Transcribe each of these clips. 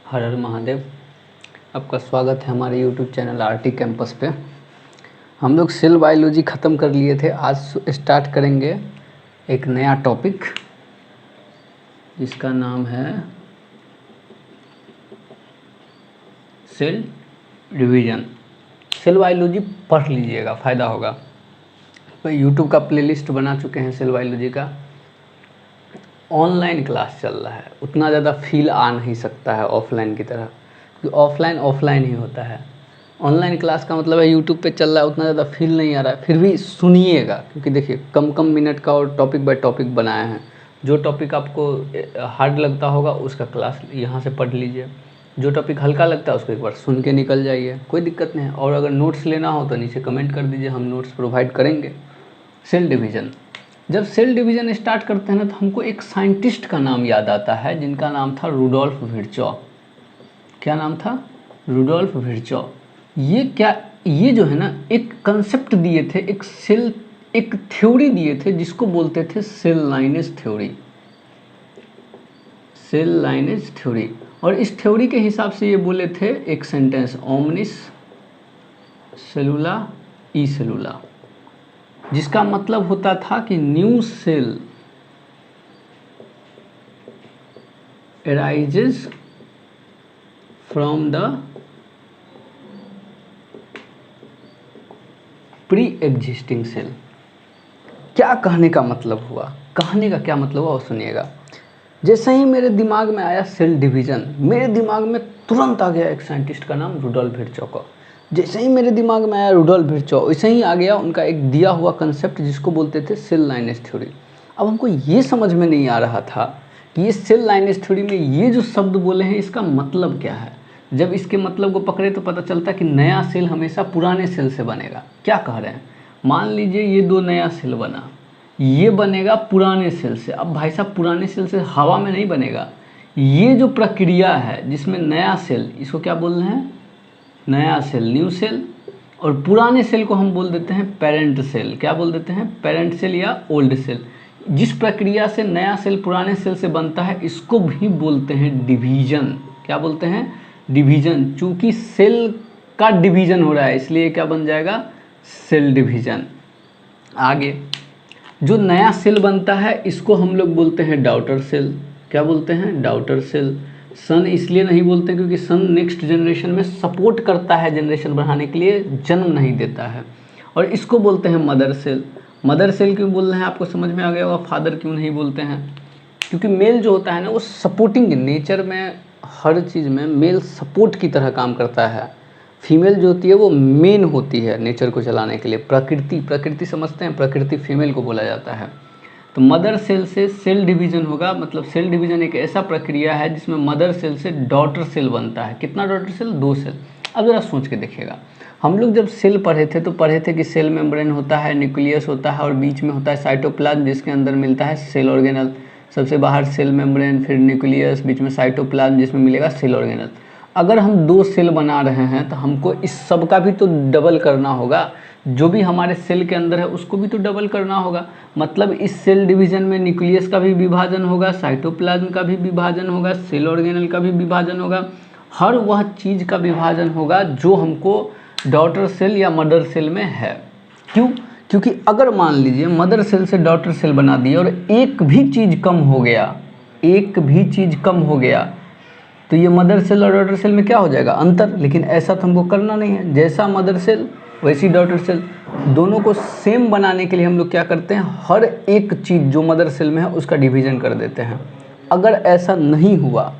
हर हर महादेव। आपका स्वागत है हमारे YouTube चैनल आरटी कैंपस पे। हम लोग सेल बायोलॉजी ख़त्म कर लिए थे। आज स्टार्ट करेंगे एक नया टॉपिक जिसका नाम है सेल डिवीज़न। सेल बायोलॉजी पढ़ लीजिएगा, फ़ायदा होगा। तो YouTube का प्लेलिस्ट बना चुके हैं सेल बायोलॉजी का। ऑनलाइन क्लास चल रहा है, उतना ज़्यादा फील आ नहीं सकता है ऑफलाइन की तरह, क्योंकि ऑफलाइन ऑफलाइन ही होता है। ऑनलाइन क्लास का मतलब है यूट्यूब पे चल रहा है, उतना ज़्यादा फील नहीं आ रहा है। फिर भी सुनिएगा, क्योंकि देखिए कम कम मिनट का और टॉपिक बाय टॉपिक बनाए हैं। जो टॉपिक आपको हार्ड लगता होगा उसका क्लास यहाँ से पढ़ लीजिए, जो टॉपिक हल्का लगता है उसको एक बार सुन के निकल जाइए, कोई दिक्कत नहीं है। और अगर नोट्स लेना हो तो नीचे कमेंट कर दीजिए, हम नोट्स प्रोवाइड करेंगे। सेल डिवीज़न, जब सेल डिवीज़न स्टार्ट करते हैं ना तो हमको एक साइंटिस्ट का नाम याद आता है जिनका नाम था रुडोल्फ विर्चॉ। क्या नाम था? रुडोल्फ विर्चॉ। ये जो है ना एक कंसेप्ट दिए थे, एक थ्योरी दिए थे जिसको बोलते थे cell lineage theory. Cell lineage theory. और इस थ्योरी के हिसाब से ये बोले थे एक सेंटेंस, ओमनिस सेलुला ई सेलुला, जिसका मतलब होता था कि new cell arises from the pre existing cell. क्या कहने का मतलब हुआ? कहने का क्या मतलब हुआ वो सुनिएगा। जैसे ही मेरे दिमाग में आया सेल डिवीज़न, मेरे दिमाग में तुरंत आ गया एक साइंटिस्ट का नाम रुडोल्फ विर्चॉ का। जैसे ही मेरे दिमाग में आया रुडोल्फ विर्चॉ, वैसे ही आ गया उनका एक दिया हुआ कंसेप्ट जिसको बोलते थे सेल लाइनेज थ्योरी। अब हमको ये समझ में नहीं आ रहा था कि ये सेल लाइनेज थ्योरी में ये जो शब्द बोले हैं इसका मतलब क्या है। जब इसके मतलब को पकड़े तो पता चलता है कि नया सेल हमेशा पुराने सेल से बनेगा। क्या कह रहे हैं? मान लीजिए ये दो नया सेल बना, ये बनेगा पुराने सेल से। अब भाई साहब पुराने सेल से हवा में नहीं बनेगा। ये जो प्रक्रिया है जिसमें नया सेल, इसको क्या बोल रहे हैं? नया सेल, न्यू सेल। और पुराने सेल को हम बोल देते हैं पेरेंट सेल। क्या बोल देते हैं? पेरेंट सेल या ओल्ड सेल। जिस प्रक्रिया से नया सेल पुराने सेल से बनता है इसको भी बोलते हैं डिवीज़न। क्या बोलते हैं? डिवीज़न। चूँकि सेल का डिवीज़न हो रहा है इसलिए क्या बन जाएगा? Cell division. आगे जो नया सेल बनता है इसको हम लोग बोलते हैं डॉटर सेल। क्या बोलते हैं? Daughter cell. सन इसलिए नहीं बोलते क्योंकि सन नेक्स्ट जनरेशन में सपोर्ट करता है, जनरेशन बढ़ाने के लिए, जन्म नहीं देता है। और इसको बोलते हैं मदर सेल। मदर सेल क्यों बोल रहे हैं आपको समझ में आ गया होगा। फादर क्यों नहीं बोलते हैं? क्योंकि मेल जो होता है ना वो सपोर्टिंग, नेचर में हर चीज़ में मेल सपोर्ट की तरह काम करता है। फीमेल जो होती है वो मेन होती है नेचर को चलाने के लिए। प्रकृति समझते हैं, प्रकृति फीमेल को बोला जाता है। तो मदर सेल से सेल डिवीज़न होगा, मतलब सेल डिवीज़न एक ऐसा प्रक्रिया है जिसमें मदर सेल से डॉटर सेल बनता है। कितना डॉटर सेल? 2 सेल। अब ज़रा सोच के देखिएगा, हम लोग जब सेल पढ़े थे तो पढ़े थे कि सेल मेम्ब्रेन होता है, न्यूक्लियस होता है और बीच में होता है साइटोप्लाज्म जिसके अंदर मिलता है सेल ऑर्गेनल। सबसे बाहर सेल मेम्ब्रेन, फिर न्यूक्लियस, बीच में साइटोप्लाज्म जिसमें मिलेगा सेल ऑर्गेनल। अगर हम 2 सेल बना रहे हैं तो हमको इस सब का भी तो डबल करना होगा। जो भी हमारे सेल के अंदर है उसको भी तो डबल करना होगा। मतलब इस सेल डिवीज़न में न्यूक्लियस का भी विभाजन होगा, साइटोप्लाज्म का भी विभाजन होगा, सेल ऑर्गेनल का भी विभाजन होगा। हर वह चीज़ का विभाजन होगा जो हमको डॉटर सेल या मदर सेल में है। क्यों? क्योंकि अगर मान लीजिए मदर सेल से डॉटर सेल बना दिए और एक भी चीज़ कम हो गया, एक भी चीज़ कम हो गया, तो ये मदर सेल और डॉटर सेल में क्या हो जाएगा? अंतर। लेकिन ऐसा तो हमको करना नहीं है। जैसा मदर सेल वैसी डॉटर सेल। दोनों को सेम बनाने के लिए हम लोग क्या करते हैं? हर एक चीज़ जो मदर सेल में है उसका डिवीज़न कर देते हैं। अगर ऐसा नहीं हुआ,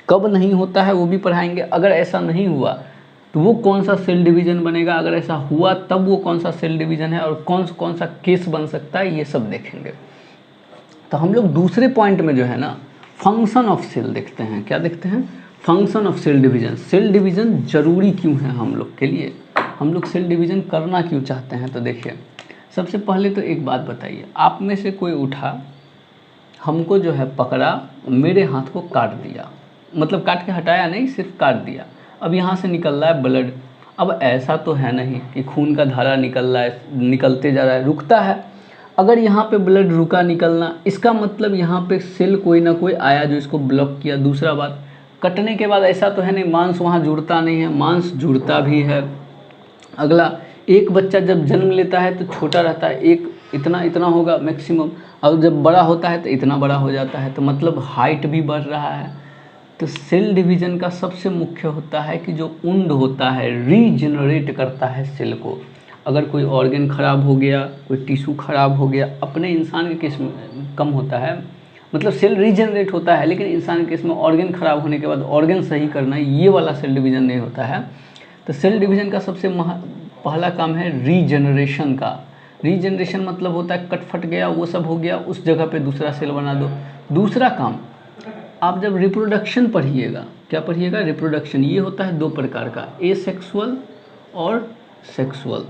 कब नहीं होता है वो भी पढ़ाएंगे। अगर ऐसा नहीं हुआ तो वो कौन सा सेल डिवीज़न बनेगा, अगर ऐसा हुआ तब वो कौन सा सेल डिवीज़न है और कौन सा केस बन सकता है, ये सब देखेंगे। तो हम लोग दूसरे पॉइंट में जो है ना फंक्शन ऑफ सेल देखते हैं। क्या देखते हैं? Function of cell division. Cell division जरूरी क्यों है हम लोग के लिए, हम लोग सेल डिवीज़न करना क्यों चाहते हैं? तो देखिए, सबसे पहले तो एक बात बताइए, आप में से कोई उठा, हमको जो है पकड़ा, मेरे हाथ को काट दिया, मतलब काट के हटाया नहीं, सिर्फ काट दिया। अब यहाँ से निकल रहा है ब्लड। अब ऐसा तो है नहीं कि खून का धारा निकल रहा है, निकलते जा रहा है, रुकता है। अगर यहाँ पे ब्लड रुका निकलना, इसका मतलब यहाँ पे सेल कोई ना कोई आया जो इसको ब्लॉक किया। दूसरा बात, कटने के बाद ऐसा तो है नहीं मांस वहाँ जुड़ता नहीं है, मांस जुड़ता भी है। अगला, एक बच्चा जब जन्म लेता है तो छोटा रहता है, एक इतना इतना होगा मैक्सिमम, और जब बड़ा होता है तो इतना बड़ा हो जाता है, तो मतलब हाइट भी बढ़ रहा है। तो सेल डिवीज़न का सबसे मुख्य होता है कि जो वुंड होता है रीजनरेट करता है सेल को। अगर कोई ऑर्गन ख़राब हो गया, कोई टिश्यू ख़राब हो गया, अपने इंसान के केस में कम होता है, मतलब सेल रीजनरेट होता है, लेकिन इंसान के केस में ऑर्गन ख़राब होने के बाद ऑर्गन सही करना, ये वाला सेल डिवीज़न नहीं होता है। तो सेल डिवीज़न का सबसे पहला काम है रीजनरेशन का। रीजनरेशन मतलब होता है कट फट गया, वो सब हो गया, उस जगह पे दूसरा सेल बना दो। दूसरा काम, आप जब रिप्रोडक्शन पढ़िएगा, क्या पढ़िएगा? रिप्रोडक्शन। ये होता है दो प्रकार का, एसेक्सुअल और सेक्सुअल।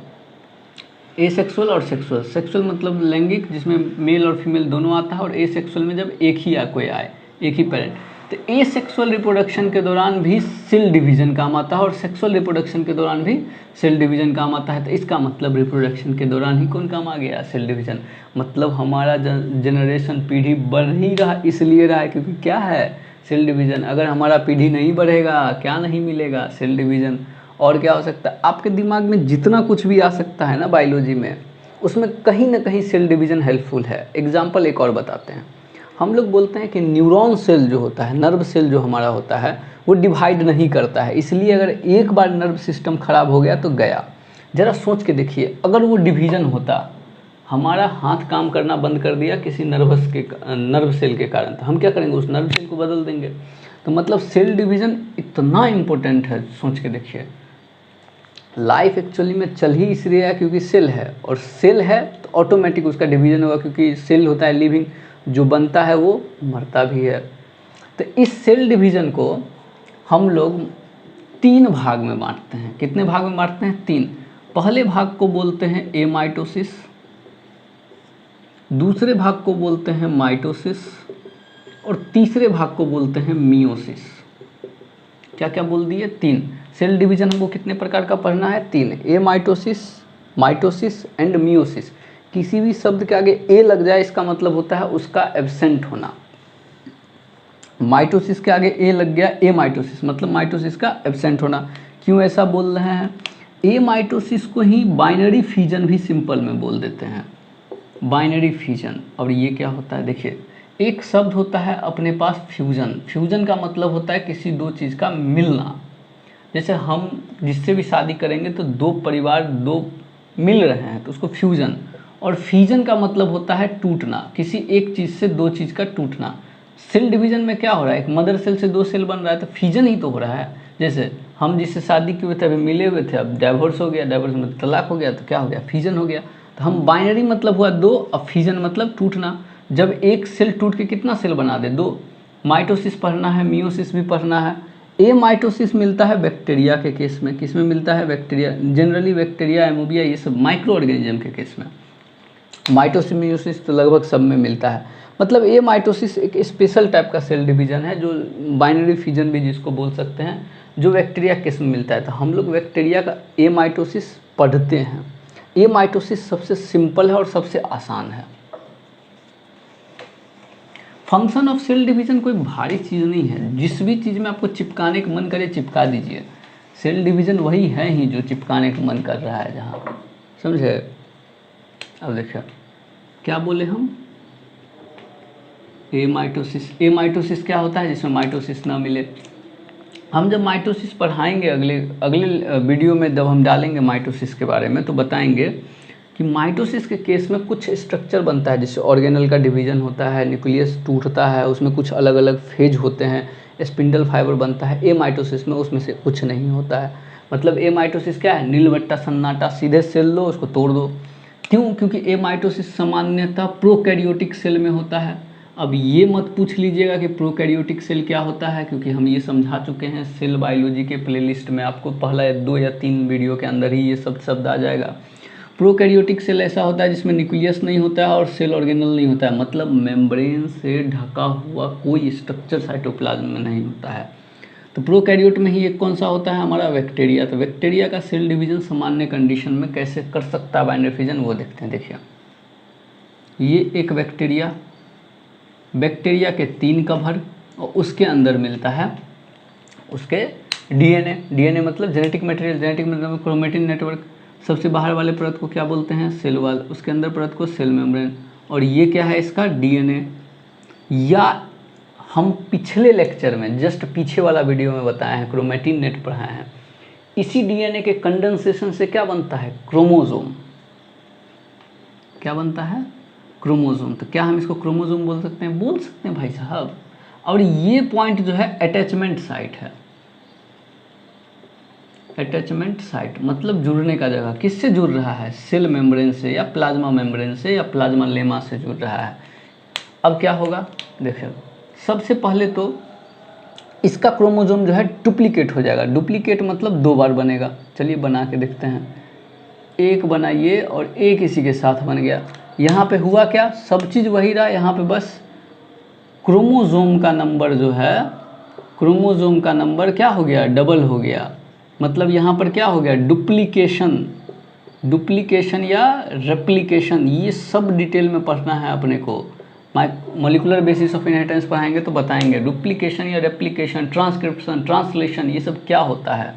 एसेक्सुअल और सेक्सुअल। सेक्सुअल मतलब लैंगिक, जिसमें मेल और फीमेल दोनों आता है, और एसेक्सुअल में जब एक ही कोई आए, एक ही पेरेंट। तो एसेक्सुअल रिप्रोडक्शन के दौरान भी सेल डिवीज़न काम आता है, और सेक्सुअल रिप्रोडक्शन के दौरान भी सेल डिवीज़न काम आता है। तो इसका मतलब रिप्रोडक्शन के दौरान ही कौन काम आ गया? Cell division. मतलब हमारा जनरेशन, पीढ़ी बढ़ ही रहा, इसलिए रहा है क्योंकि क्या है? Cell division. अगर हमारा पीढ़ी नहीं बढ़ेगा, क्या नहीं मिलेगा? Cell division. और क्या हो सकता है? आपके दिमाग में जितना कुछ भी आ सकता है ना बायोलॉजी में, उसमें कहीं ना कहीं सेल डिवीज़न हेल्पफुल है। एग्जाम्पल एक और बताते हैं। हम लोग बोलते हैं कि न्यूरॉन सेल जो होता है, नर्व सेल जो हमारा होता है, वो डिवाइड नहीं करता है, इसलिए अगर एक बार नर्व सिस्टम खराब हो गया तो गया। ज़रा सोच के देखिए, अगर वो डिवीज़न होता, हमारा हाथ काम करना बंद कर दिया किसी नर्व सेल के कारण, तो हम क्या करेंगे? उस नर्व सेल को बदल देंगे। तो मतलब सेल डिवीज़न इतना इम्पोर्टेंट है, सोच के देखिए। लाइफ एक्चुअली में चल ही इसलिए है क्योंकि सेल है, और सेल है तो ऑटोमेटिक उसका डिवीज़न होगा, क्योंकि सेल होता है लिविंग, जो बनता है वो मरता भी है। तो इस सेल डिवीज़न को हम लोग 3 भाग में बांटते हैं। कितने भाग में बांटते हैं? 3। पहले भाग को बोलते हैं एमाइटोसिस, दूसरे भाग को बोलते हैं माइटोसिस, और तीसरे भाग को बोलते हैं मियोसिस। क्या क्या बोल दिए? 3। सेल डिवीज़न हमको कितने प्रकार का पढ़ना है? 3। Amitosis, mitosis and meiosis. किसी भी शब्द के आगे ए लग जाए इसका मतलब होता है उसका एब्सेंट होना। माइटोसिस के आगे ए लग गया, एमाइटोसिस मतलब माइटोसिस का एब्सेंट होना। क्यों ऐसा बोल रहे हैं? एमाइटोसिस को ही बाइनरी फिजन भी सिंपल में बोल देते हैं, बाइनरी फिजन। और ये क्या होता है? देखिए, एक शब्द होता है अपने पास फ्यूजन। फ्यूजन का मतलब होता है किसी दो चीज़ का मिलना। जैसे हम जिससे भी शादी करेंगे तो दो परिवार, दो मिल रहे हैं, तो उसको फ्यूजन। और फिजन का मतलब होता है टूटना, किसी एक चीज़ से दो चीज़ का टूटना। सेल डिवीज़न में क्या हो रहा है? एक मदर सेल से 2 सेल बन रहा है, तो फिजन ही तो हो रहा है। जैसे हम जिससे शादी किए थे, अभी मिले हुए थे, अब डाइवोर्स हो गया, डाइवोर्स में तलाक हो गया, तो क्या हो गया? फिजन हो गया। तो हम बाइनरी मतलब हुआ 2, अब फिजन मतलब टूटना। जब एक सेल टूट के कितना सेल बना दे? 2। माइटोसिस पढ़ना है, मियोसिस भी पढ़ना है। एमाइटोसिस मिलता है बैक्टीरिया के केस में। किस में मिलता है? बैक्टीरिया, जनरली बैक्टीरिया, एमोबिया, ये सब माइक्रो ऑर्गेनिज्म के केस में। माइटोसिस मियोसिस तो लगभग सब में मिलता है। मतलब एमाइटोसिस एक स्पेशल टाइप का सेल डिवीज़न है, जो बाइनरी फिजन भी जिसको बोल सकते हैं, जो बैक्टीरिया केस में मिलता है। तो हम लोग बैक्टीरिया का एमाइटोसिस पढ़ते हैं। एमाइटोसिस सबसे सिंपल है और सबसे आसान है। फंक्शन ऑफ सेल डिवीज़न कोई भारी चीज़ नहीं है, जिस भी चीज़ में आपको चिपकाने का मन करे चिपका दीजिए। सेल डिवीज़न वही है ही जो चिपकाने का मन कर रहा है जहाँ, समझे? अब देखिए क्या बोले हम? एमाइटोसिस। एमाइटोसिस क्या होता है? जिसमें माइटोसिस ना मिले। हम जब माइटोसिस पढ़ाएंगे अगले वीडियो में, जब हम डालेंगे माइटोसिस के बारे में, तो बताएंगे कि माइटोसिस के केस में कुछ स्ट्रक्चर बनता है, जैसे ऑर्गेनल का डिवीज़न होता है, न्यूक्लियस टूटता है, उसमें कुछ अलग अलग फेज होते हैं, स्पिंडल फाइबर बनता है। एमाइटोसिस में उसमें से कुछ नहीं होता है। मतलब एमाइटोसिस क्या है? नीलबट्टा सन्नाटा, सीधे सेल लो, उसको तोड़ दो। क्यों? क्योंकि एमाइटोसिस सामान्यतः प्रोकैरियोटिक सेल में होता है। अब ये मत पूछ लीजिएगा कि प्रोकैरियोटिक सेल क्या होता है, क्योंकि हम ये समझा चुके हैं सेल बायोलॉजी के प्लेलिस्ट में। आपको पहला 2 या 3 वीडियो के अंदर ही ये सब शब्द आ जाएगा। प्रोकैरियोटिक सेल ऐसा होता है जिसमें न्यूक्लियस नहीं होता है और सेल ऑर्गेनल नहीं होता है, मतलब मेम्ब्रेन से ढका हुआ कोई स्ट्रक्चर साइटोप्लाज्म में नहीं होता है। तो प्रोकैरियोट में ही एक कौन सा होता है? हमारा बैक्टीरिया। तो बैक्टीरिया का सेल डिवीज़न सामान्य कंडीशन में कैसे कर सकता है बाइनरी फिजन, वो देखते हैं। देखिए, ये एक बैक्टीरिया, बैक्टीरिया के 3 कवर, और उसके अंदर मिलता है उसके डीएनए मतलब जेनेटिक मटेरियल, जेनेटिक मतलब क्रोमेटिन नेटवर्क। सबसे बाहर वाले परत को क्या बोलते हैं? Cell wall. उसके अंदर परत को सेल मेम्ब्रेन। और ये क्या है इसका? डीएनए। या हम पिछले लेक्चर में जस्ट पीछे वाला वीडियो में बताए हैं, क्रोमेटिन नेट पढ़ाए हैं। इसी डीएनए के कंडेंसेशन से क्या बनता है? क्रोमोसोम। क्या बनता है? क्रोमोसोम। तो क्या हम इसको क्रोमोसोम बोल सकते हैं? बोल सकते हैं भाई साहब। और ये पॉइंट जो है अटैचमेंट साइट है। अटैचमेंट साइट मतलब जुड़ने का जगह। किससे जुड़ रहा है? सेल मेम्ब्रेन से या प्लाज्मा मेम्ब्रेन से या प्लाज्मा लेमा से जुड़ रहा है। अब क्या होगा? देखिए, सबसे पहले तो इसका क्रोमोसोम जो है डुप्लीकेट हो जाएगा। डुप्लीकेट मतलब 2 बार बनेगा। चलिए बना के देखते हैं। एक बनाइए और एक इसी के साथ बन गया। यहाँ पे हुआ क्या? सब चीज़ वही रहा। यहाँ पे बस क्रोमोसोम का नंबर जो है, क्रोमोसोम का नंबर क्या हो गया? डबल हो गया। मतलब यहाँ पर क्या हो गया? डुप्लीकेशन। डुप्लीकेशन या रेप्लिकेशन, ये सब डिटेल में पढ़ना है अपने को। मॉलिक्यूलर बेसिस ऑफ इनहेरिटेंस पढ़ाएंगे तो बताएंगे डुप्लीकेशन या रेप्लिकेशन, ट्रांसक्रिप्शन, ट्रांसलेशन, ये सब क्या होता है।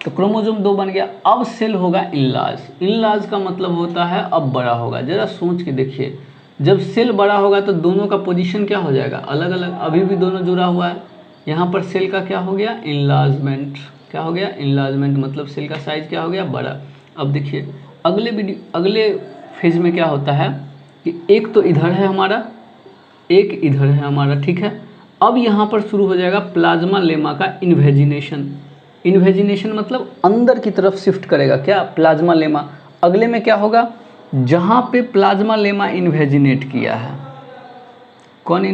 तो क्रोमोसोम 2 बन गया। अब सेल होगा इनलार्ज। इनलार्ज का मतलब होता है अब बड़ा होगा। ज़रा सोच के देखिए, जब सेल बड़ा होगा तो दोनों का पोजीशन क्या हो जाएगा? अलग अलग। अभी भी दोनों जुड़ा हुआ है। यहाँ पर सेल का क्या हो गया? इनलार्जमेंट। क्या हो गया? इनलार्जमेंट मतलब सेल का साइज क्या हो गया? बड़ा। अब देखिए अगले फेज में क्या होता है कि एक तो इधर है हमारा, एक इधर है हमारा, ठीक है। अब यहाँ पर शुरू हो जाएगा प्लाज्मा लेमा का इन्वेजिनेशन। इन्वेजिनेशन मतलब अंदर की तरफ शिफ्ट करेगा क्या? Plasma lemma. अगले में क्या होगा? जहाँ पे प्लाज्मा लेमा इन्वेजिनेट किया है, कौन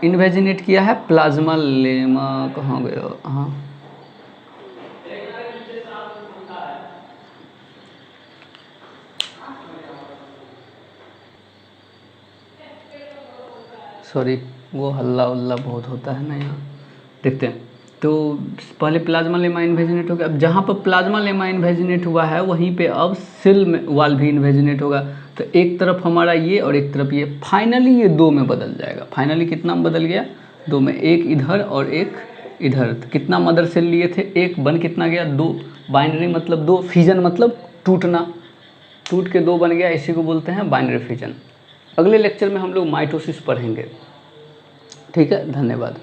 इन्वेजिनेट किया है? Plasma lemma. कहाँ गया? हाँ, सॉरी, वो हल्ला उल्ला बहुत होता है ना यहाँ। देखते हैं। तो पहले प्लाज्मा लेमा इन्वेजिनेट हो गया। अब जहाँ पर प्लाज्मा लेमा इन्वेजिनेट हुआ है वहीं पे अब सेल वाल भी इन्वेजिनेट होगा। तो एक तरफ हमारा ये और एक तरफ ये, फाइनली ये 2 में बदल जाएगा। फाइनली कितना में बदल गया? 2 में। एक इधर और एक इधर। तो कितना मदर सेल लिए थे? एक, बन कितना गया? 2। बाइनरी मतलब 2, फिजन मतलब टूटना, टूट के 2 बन गया। इसी को बोलते हैं बाइनरी फिजन। अगले लेक्चर में हम लोग माइटोसिस पढ़ेंगे। ठीक है, धन्यवाद।